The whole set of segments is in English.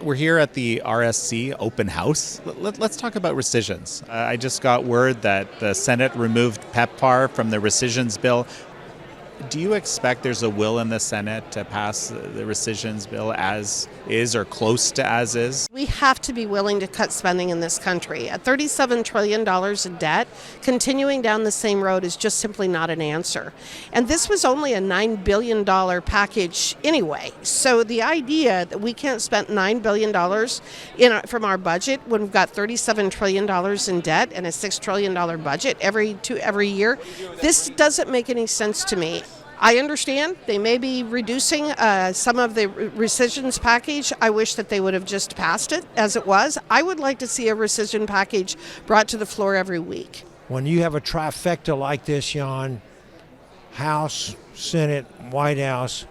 We're here at the RSC open house. Let's talk about rescissions. I just got word that the Senate removed PEPFAR from the rescissions bill. Do you expect there's a will in the Senate to pass the rescissions bill as is or close to as is? We have to be willing to cut spending in this country. At $37 trillion in debt, continuing down the same road is just simply not an answer. And this was only a $9 billion package anyway. So the idea that we can't spend $9 billion from our budget when we've got $37 trillion in debt and a $6 trillion budget every year, this doesn't make any sense to me. I understand they may be reducing some of the rescissions package. I wish that they would have just passed it as it was. I would like to see a rescission package brought to the floor every week. When you have a trifecta like this, Jan, House, Senate, White House,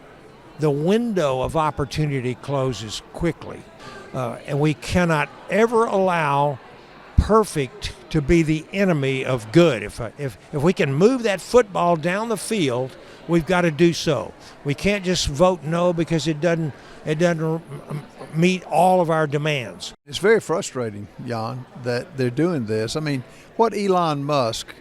the window of opportunity closes quickly. And we cannot ever allow perfect to be the enemy of good. If we can move that football down the field, we've got to do so. We can't just vote no because it doesn't meet all of our demands. It's very frustrating, Jan, that they're doing this. I mean, what Elon Musk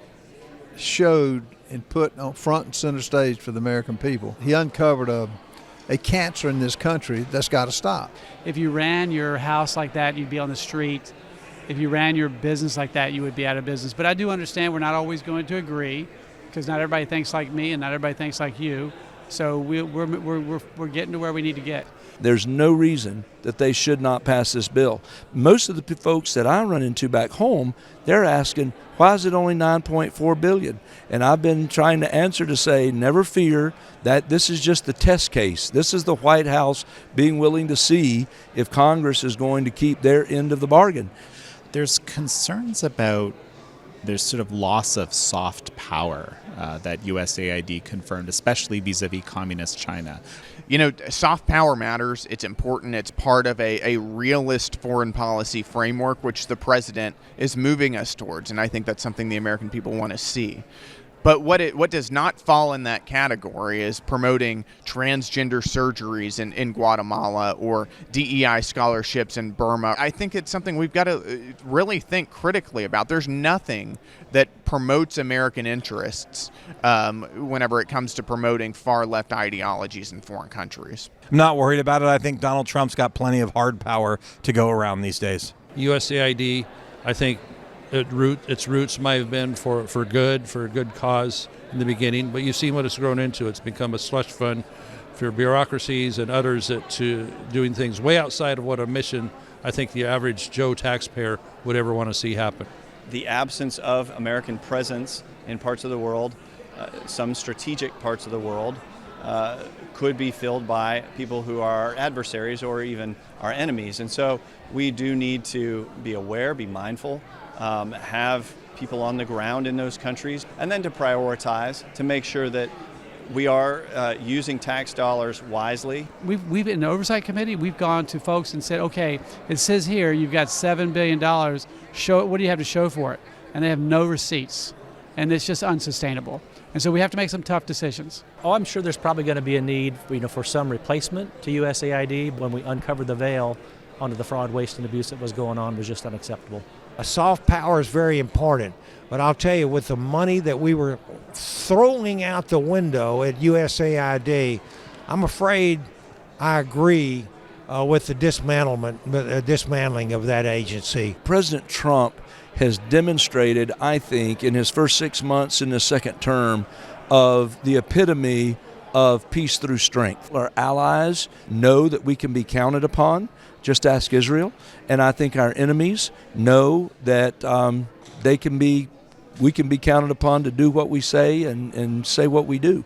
showed and put on front and center stage for the American people, he uncovered a cancer in this country that's got to stop. If you ran your house like that, you'd be on the street. If you ran your business like that, you would be out of business. But I do understand we're not always going to agree, because not everybody thinks like me and not everybody thinks like you. So we're getting to where we need to get. There's no reason that they should not pass this bill. Most of the folks that I run into back home, they're asking, why is it only $9.4 billion? And I've been trying to answer to say, never fear, that this is just the test case. This is the White House being willing to see if Congress is going to keep their end of the bargain. There's concerns about there's sort of loss of soft power that USAID confirmed, especially vis-a-vis communist China. You know, soft power matters. It's important. It's part of a realist foreign policy framework, which the president is moving us towards. And I think that's something the American people want to see. But what does not fall in that category is promoting transgender surgeries in Guatemala or DEI scholarships in Burma. I think it's something we've got to really think critically about. There's nothing that promotes American interests whenever it comes to promoting far-left ideologies in foreign countries. I'm not worried about it. I think Donald Trump's got plenty of hard power to go around these days. USAID, I think, its roots might have been for a good cause in the beginning, but you've seen what it's grown into. It's become a slush fund for bureaucracies and others to doing things way outside of what a mission I think the average Joe taxpayer would ever want to see happen. The absence of American presence in parts of the world, some strategic parts of the world, could be filled by people who are adversaries or even our enemies. And so we do need to be aware, be mindful, have people on the ground in those countries, and then to prioritize to make sure that we are using tax dollars wisely. We've in the Oversight Committee, we've gone to folks and said, okay, it says here you've got $7 billion. What do you have to show for it? And they have no receipts. And it's just unsustainable. And so we have to make some tough decisions. Oh, I'm sure there's probably going to be a need, for some replacement to USAID. When we uncovered the veil onto the fraud, waste, and abuse that was going on was just unacceptable. A soft power is very important, but I'll tell you, with the money that we were throwing out the window at USAID, I'm afraid I agree with the dismantling of that agency. President Trump has demonstrated, I think, in his first 6 months in his second term, of the epitome of peace through strength. Our allies know that we can be counted upon. Just ask Israel. And I think our enemies know that we can be counted upon to do what we say and say what we do.